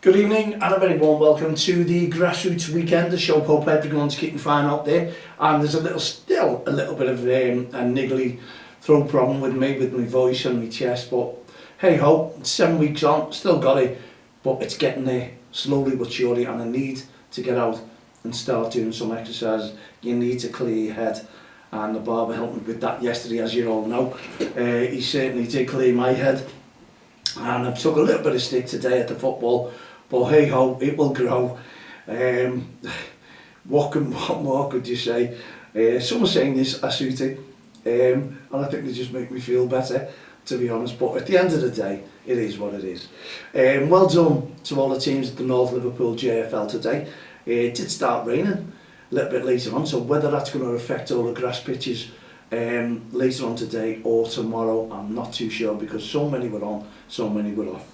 Good evening and a very warm welcome to the Grassroots Weekend, the show. Hope everyone's keeping fine out there, and there's still a little bit of a niggly throat problem with me, with my voice and my chest, but hey ho, 7 weeks on, still got it, but it's getting there slowly but surely, and I need to get out and start doing some exercise. You need to clear your head, and the barber helped me with that yesterday, as you all know. He certainly did clear my head, and I've took a little bit of stick today at the football, but hey ho, it will grow. What more could you say? Some are saying this are suiting, and I think they just make me feel better, to be honest. But at the end of the day, it is what it is. Well done to all the teams at the North Liverpool JFL today. It did start raining a little bit later on, so whether that's going to affect all the grass pitches later on today or tomorrow, I'm not too sure, because so many were on, so many were off.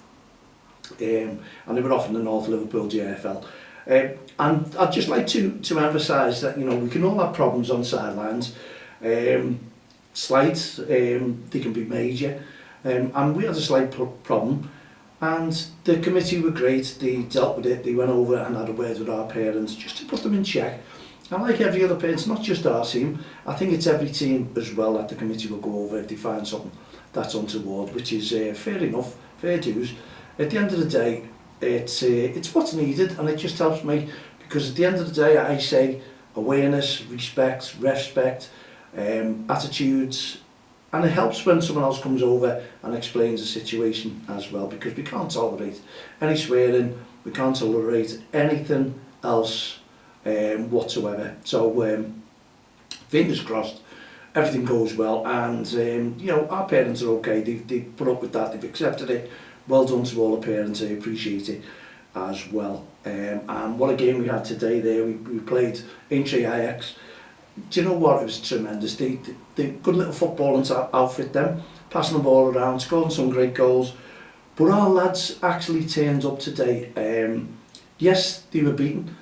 And they were off in the North Liverpool JFL. And I'd just like to emphasise that, you know, we can all have problems on sidelines. Slight, they can be major. And we had a slight problem, and the committee were great. They dealt with it. They went over and had a word with our parents just to put them in check. And like every other parent, not just our team, I think it's every team as well that the committee will go over if they find something that's untoward, which is fair enough, fair dues. At the end of the day, it's what's needed, and it just helps me, because at the end of the day, I say awareness, respect, REFspect, attitudes, and it helps when someone else comes over and explains the situation as well, because we can't tolerate any swearing, we can't tolerate anything else whatsoever. So fingers crossed, everything goes well, and you know, our parents are okay. They've put up with that, they've accepted it. Well done to all the parents, I appreciate it as well. And what a game we had today there. We played Aintree Ajax. Do you know what? It was tremendous. They good little footballing outfit them, passing the ball around, scoring some great goals. But our lads actually turned up today. Yes, they were beaten.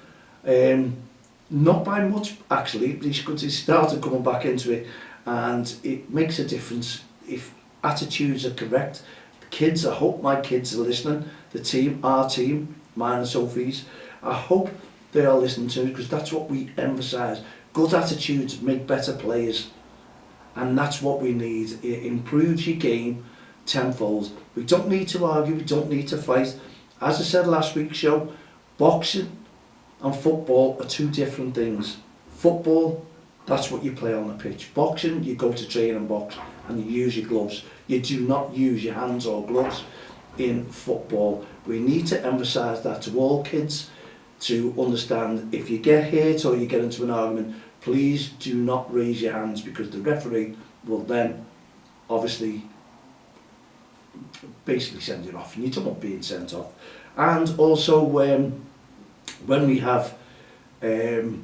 Not by much, actually. They started coming back into it, and it makes a difference if attitudes are correct. Kids, I hope my kids are listening. The team, our team, mine and Sophie's, I hope they are listening to, because that's what we emphasise. Good attitudes make better players, and that's what we need. It improves your game tenfold. We don't need to argue, we don't need to fight. As I said last week's show, boxing and football are two different things. Football, that's what you play on the pitch. Boxing, you go to train and box and you use your gloves. You do not use your hands or gloves in football. We need to emphasise that to all kids, to understand if you get hit or you get into an argument, please do not raise your hands, because the referee will then obviously basically send you off, and you don't want being sent off. And also when we have finger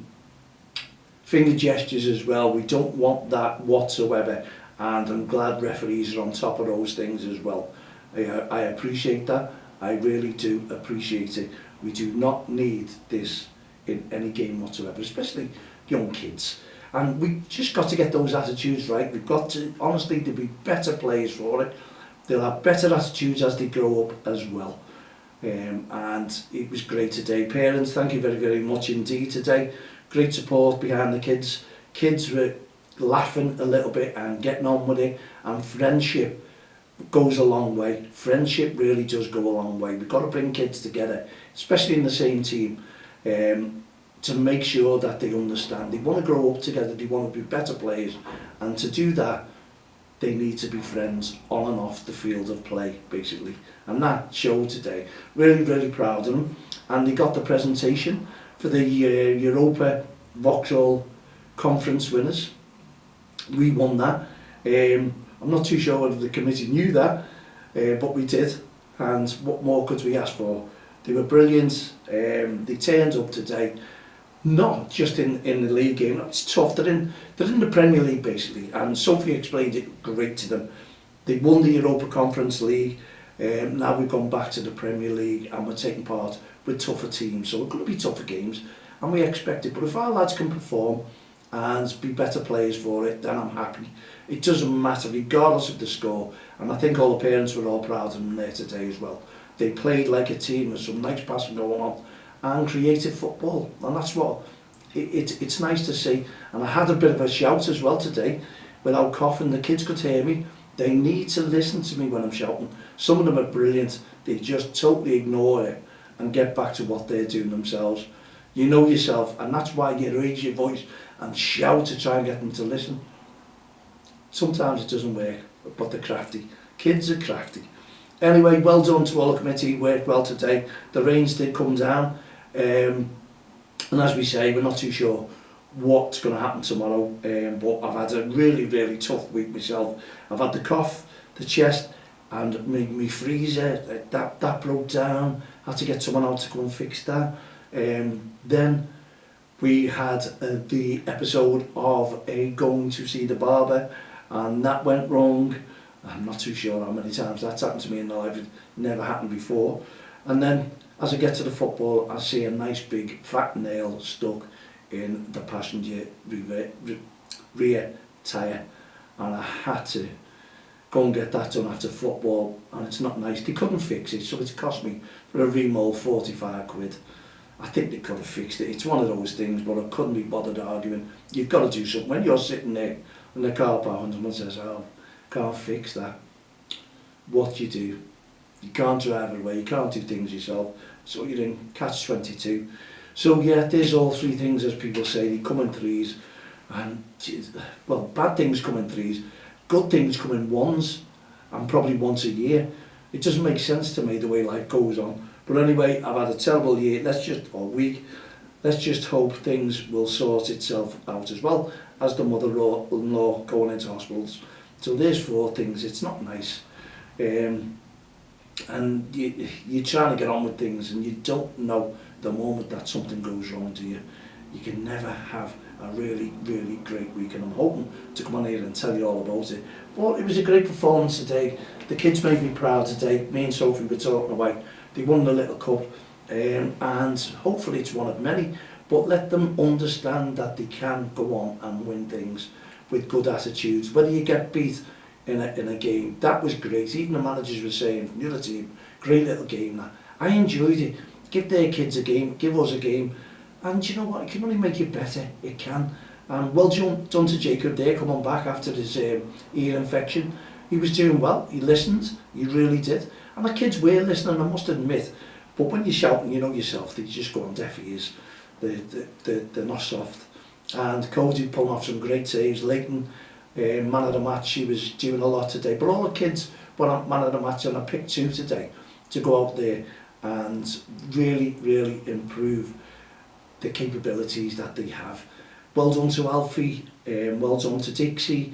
gestures as well, we don't want that whatsoever, and I'm glad referees are on top of those things as well. I appreciate that, I really do appreciate it. We do not need this in any game whatsoever, especially young kids, and we just got to get those attitudes right. We've got to, honestly, to be better players for it. They'll have better attitudes as they grow up as well. And it was great today. Parents, thank you very, very much indeed today. Great support behind the kids. Kids were laughing a little bit and getting on with it, and friendship goes a long way. Friendship really does go a long way. We've got to bring kids together, especially in the same team, to make sure that they understand. They want to grow up together, they want to be better players, and to do that, they need to be friends on and off the field of play, basically. And that showed today. Really, really proud of them. And they got the presentation for the Europa Vauxhall Conference winners. We won that. I'm not too sure whether the committee knew that, but we did. And what more could we ask for? They were brilliant. They turned up today. Not just in the league game. It's tough. They're in the Premier League basically, and Sophie explained it great to them. They won the Europa Conference League. Now we've gone back to the Premier League, and we're taking part with tougher teams. So we're going to be tougher games, and we expect it. But if our lads can perform and be better players for it, then I'm happy. It doesn't matter regardless of the score, and I think all the parents were all proud of them there today as well. They played like a team with some nice passing going on and created football. And that's what it's nice to see. And I had a bit of a shout as well today without coughing. The kids could hear me. They need to listen to me when I'm shouting. Some of them are brilliant. They just totally ignore it and get back to what they're doing themselves. You know yourself, and that's why you raise your voice and shout to try and get them to listen. Sometimes it doesn't work, but they're crafty. Kids are crafty. Anyway, well done to all the committee, worked well today. The rains did come down, and as we say, we're not too sure what's going to happen tomorrow, but I've had a really, really tough week myself. I've had the cough, the chest, and my freezer, that broke down. I had to get someone out to come and fix that. Then we had the episode of going to see the barber, and that went wrong. I'm not too sure how many times that's happened to me in life. It never happened before. And then as I get to the football, I see a nice big fat nail stuck in the passenger rear tyre, and I had to go and get that done after football, and it's not nice. They couldn't fix it, so it's cost me for a remold 45 quid. I think they could have fixed it. It's one of those things, but I couldn't be bothered arguing. You've got to do something. When you're sitting there in the car park and someone says, oh, can't fix that, what do? You can't drive it away, you can't do things yourself, so you're in catch-22. So yeah, there's all three things, as people say. They come in threes, and well, bad things come in threes, good things come in ones, and probably once a year. It doesn't make sense to me the way life goes on. But anyway, I've had a terrible year, or week. Let's just hope things will sort itself out, as well as the mother-in-law going into hospitals. So there's four things. It's not nice. And you're trying to get on with things, and you don't know the moment that something goes wrong to you. You can never have a really, really great week, and I'm hoping to come on here and tell you all about it. But it was a great performance today. The kids made me proud today. Me and Sophie were talking about, they won the little cup, and hopefully it's one of many, but let them understand that they can go on and win things with good attitudes. Whether you get beat in a game, that was great. Even the managers were saying from the other team, great little game that. I enjoyed it. Give their kids a game, give us a game, and you know what, it can only make you better. It can. And well done to Jacob there, coming back after his ear infection. He was doing well, he listened, he really did. And the kids were listening, I must admit. But when you're shouting, you know yourself, they just go on deaf ears. They're not soft. And Cody pulling off some great saves. Leighton, man of the match, he was doing a lot today. But all the kids were man of the match, and I picked two today to go out there and really, really improve the capabilities that they have. Well done to Alfie, well done to Dixie.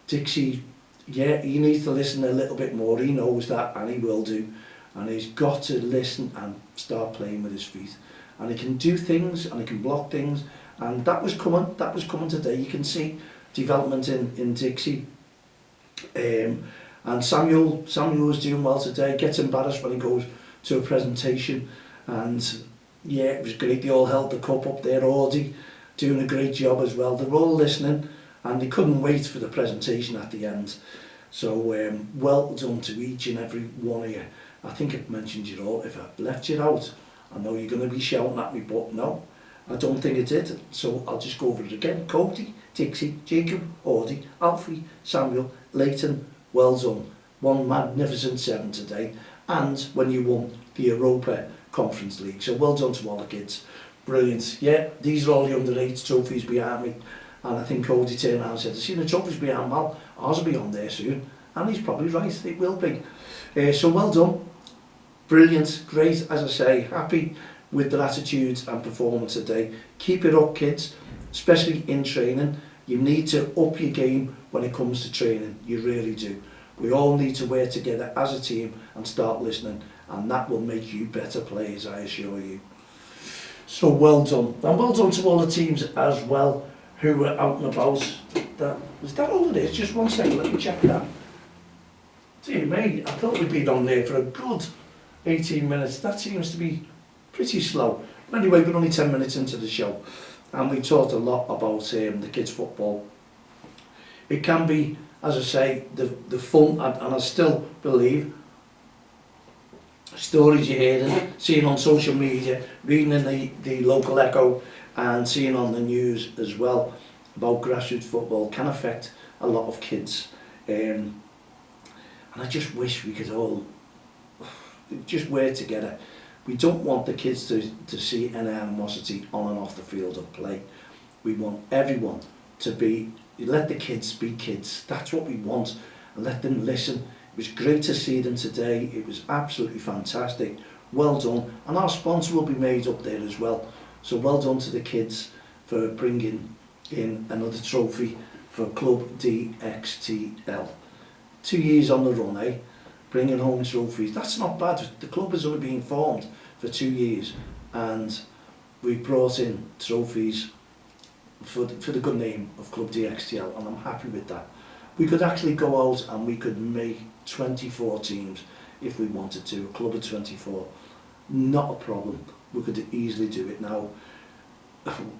Dixie, yeah, he needs to listen a little bit more. He knows that, and he will do. And he's got to listen and start playing with his feet. And he can do things, and he can block things. And that was coming today. You can see development in Dixie. And Samuel was doing well today. Gets embarrassed when he goes to a presentation. And yeah, it was great. They all held the cup up there. Audie doing a great job as well. They were all listening, and they couldn't wait for the presentation at the end. So well done to each and every one of you. I think I've mentioned you all. If I've left you out, I know you're going to be shouting at me, but no, I don't think I did. So I'll just go over it again. Cody, Dixie, Jacob, Audie, Alfie, Samuel, Leighton, well done. One magnificent 7 today. And when you won the Europa Conference League. So well done to all the kids. Brilliant. Yeah, these are all the under-8 trophies behind me. And I think Cody turned around and said, I see the trophies behind Mal. Ours will be on there soon. And he's probably right, it will be. So well done. Brilliant, great, as I say, happy with their attitudes and performance today. Keep it up, kids, especially in training. You need to up your game when it comes to training, you really do. We all need to work together as a team and start listening, and that will make you better players, I assure you. So well done, and well done to all the teams as well who were out and about. Is that all it is? Just 1 second, let me check that. Dear me, I thought we'd been on there for a good 18 minutes. That seems to be pretty slow. Anyway, we're only 10 minutes into the show, and we talked a lot about the kids' football. It can be, as I say, the fun, and I still believe, stories you hear, seeing on social media, reading in the local Echo and seeing on the news as well about grassroots football can affect a lot of kids. And I just wish we could all just work together. We don't want the kids to see any animosity on and off the field of play. We want everyone to let the kids be kids. That's what we want, and let them listen. It was great to see them today. It was absolutely fantastic. Well done. And our sponsor will be made up there as well. So well done to the kids for bringing in another trophy for Club DXTL. 2 years on the run, eh? Bringing home trophies. That's not bad. The club has only been formed for 2 years, and we brought in trophies for the good name of Club DXTL, and I'm happy with that. We could actually go out and we could make 24 teams if we wanted to, a club of 24. Not a problem. We could easily do it now.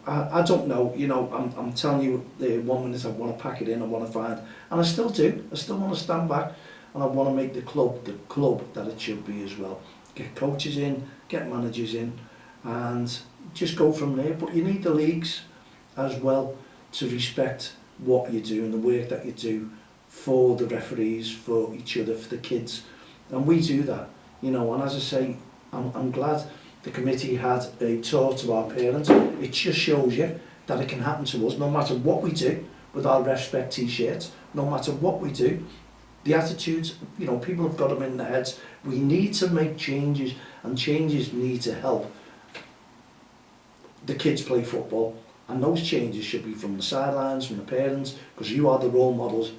I don't know, you know, I'm telling you, 1 minute I want to pack it in, I want to find, and I still do. I still want to stand back, and I want to make the club that it should be as well. Get coaches in, get managers in, and just go from there. But you need the leagues as well to respect what you do and the work that you do for the referees, for each other, for the kids, and we do that, you know. And as I say, I'm glad the committee had a talk to our parents. It just shows you that it can happen to us, no matter what we do with our REFspect t-shirts, no matter what we do. The attitudes, you know, people have got them in their heads. We need to make changes, and changes need to help the kids play football. And those changes should be from the sidelines, from the parents, because you are the role models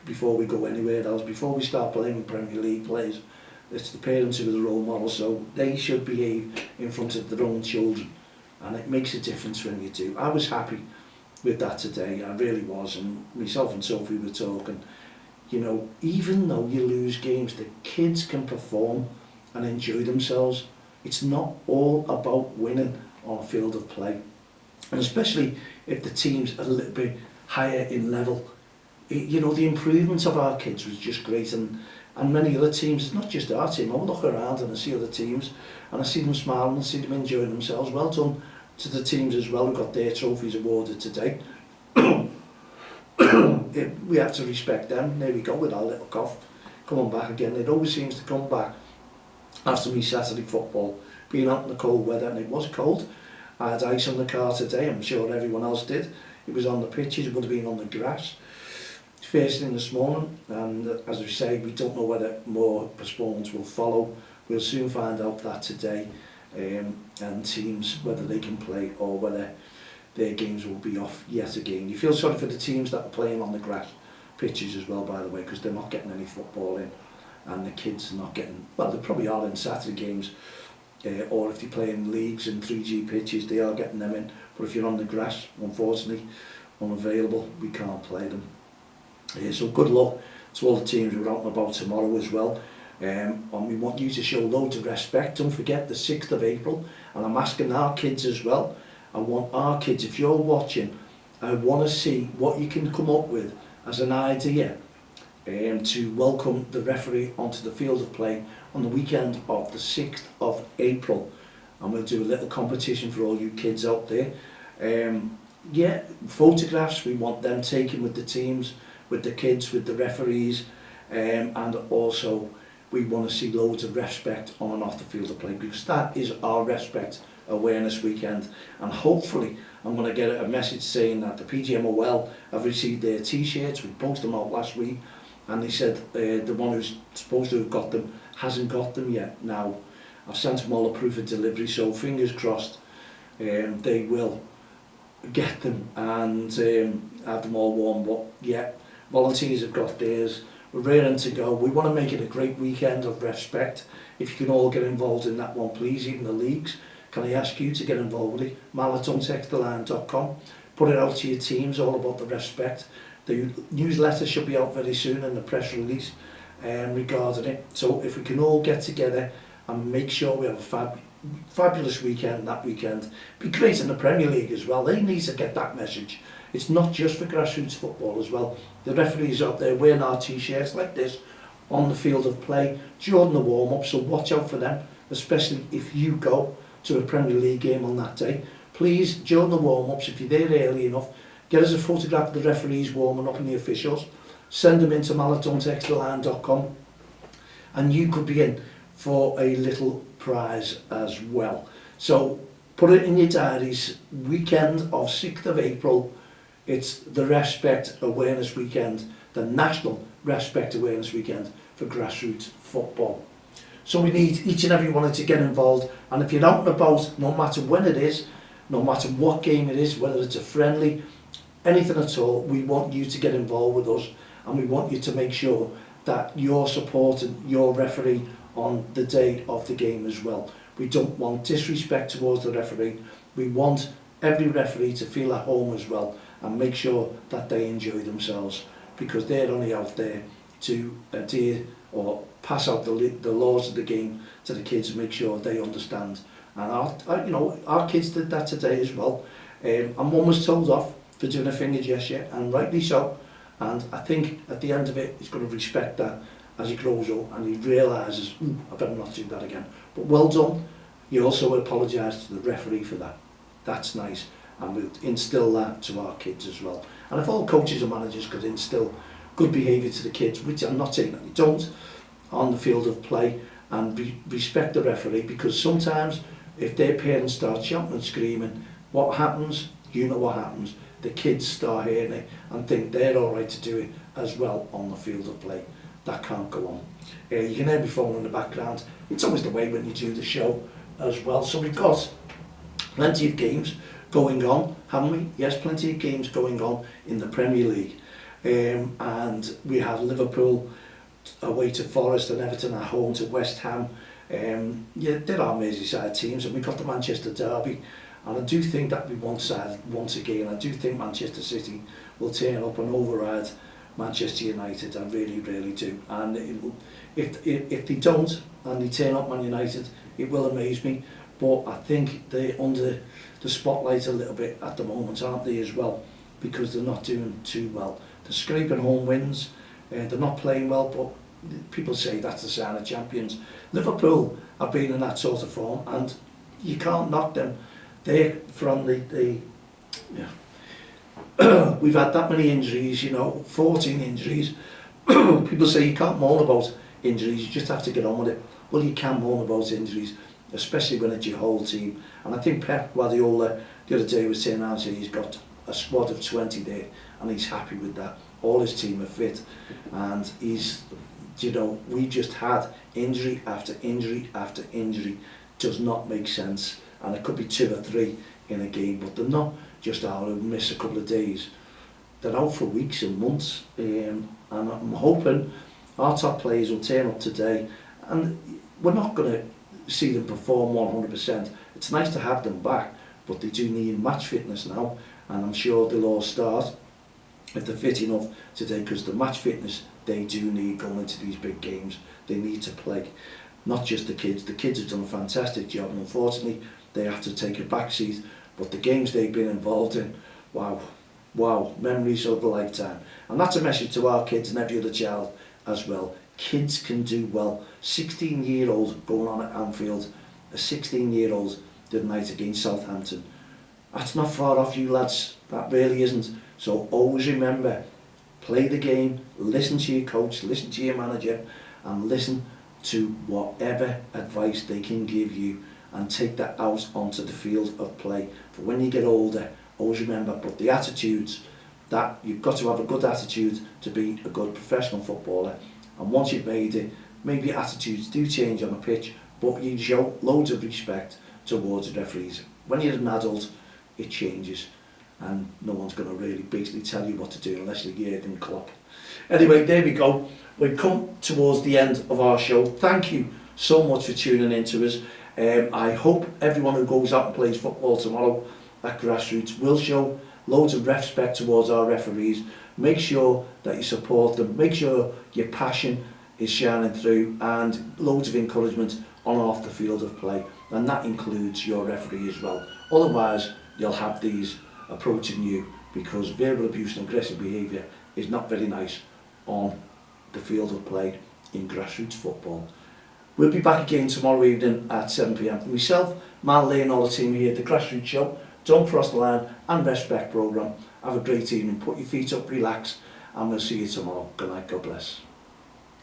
before we go anywhere else, before we start playing with Premier League players. It's the parents who are the role models, so they should behave in front of their own children, and it makes a difference when you do. I was happy with that today, I really was, and myself and Sophie were talking, you know, even though you lose games, the kids can perform and enjoy themselves. It's not all about winning on a field of play, and especially if the team's a little bit higher in level. You know, the improvement of our kids was just great, and many other teams. It's not just our team. I look around and I see other teams, and I see them smiling and see them enjoying themselves. Well done to the teams as well who got their trophies awarded today. We have to respect them. There we go with our little cough coming back again. It always seems to come back after me Saturday football, being out in the cold weather, and it was cold. I had ice on the car today. I'm sure everyone else did. It was on the pitches. It would have been on the grass. First thing this morning, and as we say, we don't know whether more postponements will follow. We'll soon find out that today, and teams, whether they can play or whether their games will be off yet again. You feel sorry for the teams that are playing on the grass pitches as well, by the way, because they're not getting any football in, and the kids are not getting, well, they probably are in Saturday games, or if they play in leagues and 3G pitches, they are getting them in. But if you're on the grass, unfortunately, unavailable, we can't play them. So good luck to all the teams who are out and about tomorrow as well. And we want you to show loads of respect. Don't forget the 6th of April. And I'm asking our kids as well. I want our kids, if you're watching, I want to see what you can come up with as an idea to welcome the referee onto the field of play on the weekend of the 6th of April. And we'll do a little competition for all you kids out there. Yeah, photographs, we want them taken with the teams, with the kids, with the referees, and also we want to see loads of REFspect on and off the field of play, because that is our REFspect Awareness Weekend. And hopefully I'm going to get a message saying that the PGMOL have received their t-shirts. We posted them out last week, and they said the one who's supposed to have got them hasn't got them yet. Now I've sent them all a proof of delivery, so fingers crossed they will get them and have them all warm. But yeah, volunteers have got theirs. We're raring to go. We want to make it a great weekend of REFspect. If you can all get involved in that one, please, even the leagues. Can I ask you to get involved with it? mal@untexttheline.com. Put it out to your teams, all about the REFspect. The newsletter should be out very soon, and the press release regarding it. So if we can all get together and make sure we have a fabulous weekend that weekend. Be great in the Premier League as well. They need to get that message. It's not just for grassroots football as well. The referees out there wearing our t-shirts like this on the field of play during the warm-up, so watch out for them, especially if you go to a Premier League game on that day. Please, during the warm-ups, if you're there early enough, get us a photograph of the referees warming up and the officials, send them into mallet.xtl.com, and you could be in for a little prize as well. So put it in your diaries, weekend of 6th of April, it's the REFspect Awareness Weekend, the National REFspect Awareness Weekend for grassroots football. So we need each and every one to get involved, and if you're out and about, no matter when it is, no matter what game it is, whether it's a friendly, anything at all, we want you to get involved with us, and we want you to make sure that you're supporting your referee on the day of the game as well. We don't want disrespect towards the referee. We want every referee to feel at home as well and make sure that they enjoy themselves, because they're only out there to adhere or pass out the laws of the game to the kids and make sure they understand. And our kids did that today as well. And one was told off for doing a finger gesture, and rightly so. And I think at the end of it, he's going to respect that as he grows up and he realises, I better not do that again. But well done. You also apologise to the referee for that. That's nice. And we'll instill that to our kids as well. And if all coaches and managers could instill good behaviour to the kids, which I'm not saying that they don't, on the field of play, and respect the referee, because sometimes if their parents start shouting and screaming, what happens? You know what happens. The kids start hearing it and think they're all right to do it as well on the field of play. That can't go on. You can hear my phone in the background. It's always the way when you do the show as well. So we've got plenty of games going on, haven't we? Yes, plenty of games going on in the Premier League. And we have Liverpool away to Forest and Everton at home to West Ham. Yeah, there are Merseyside teams, and we've got the Manchester Derby. And I do think that we once again, I do think Manchester City will turn up and override Manchester United. I really, really do. And if they don't and they turn up Man United, it will amaze me. But I think they're under the spotlight a little bit at the moment, aren't they, as well? Because they're not doing too well. They're scraping home wins. They're not playing well, but people say that's the sign of champions. Liverpool have been in that sort of form, and you can't knock them. They're from we've had that many injuries, 14 injuries. People say you can't moan about injuries, you just have to get on with it. Well, you can moan about injuries, especially when it's your whole team. And I think Pep Guardiola the other day was saying out he's got a squad of 20 there, and he's happy with that. All his team are fit, and he's, we just had injury after injury after injury. Does not make sense. And it could be 2 or 3 in a game, but they're not just out and miss a couple of days. They're out for weeks and months, and I'm hoping our top players will turn up today, and we're not going to see them perform 100%. It's nice to have them back, but they do need match fitness now, and I'm sure they'll all start if they're fit enough today, because the match fitness they do need going into these big games. They need to play, not just the kids. The kids have done a fantastic job, and unfortunately they have to take a back seat, but the games they've been involved in, wow, memories of a lifetime. And that's a message to our kids and every other child as well. Kids can do well. 16-year-old going on at Anfield, a 16-year-old the night against Southampton. That's not far off you lads, that really isn't. So always remember, play the game, listen to your coach, listen to your manager, and listen to whatever advice they can give you, and take that out onto the field of play. For when you get older, always remember, but the attitudes, that you've got to have a good attitude to be a good professional footballer. And once you've made it, maybe attitudes do change on the pitch, but you show loads of respect towards the referees. When you're an adult, it changes, and no one's going to really basically tell you what to do unless you're Jurgen Klopp. Anyway, there we go. We've come towards the end of our show. Thank you so much for tuning in to us. I hope everyone who goes out and plays football tomorrow at grassroots will show loads of respect towards our referees. Make sure that you support them. Make sure your passion is shining through, and loads of encouragement on and off the field of play. And that includes your referee as well. Otherwise, you'll have these approaching you, because verbal abuse and aggressive behaviour is not very nice on the field of play. in grassroots football. We'll be back again tomorrow evening at 7 p.m. For myself, Mal Lee and all the team here at the Grassroots Show, Don't Cross the Line and REFspect programme. Have a great evening, put your feet up, relax, and we'll see you tomorrow. Good night, God bless.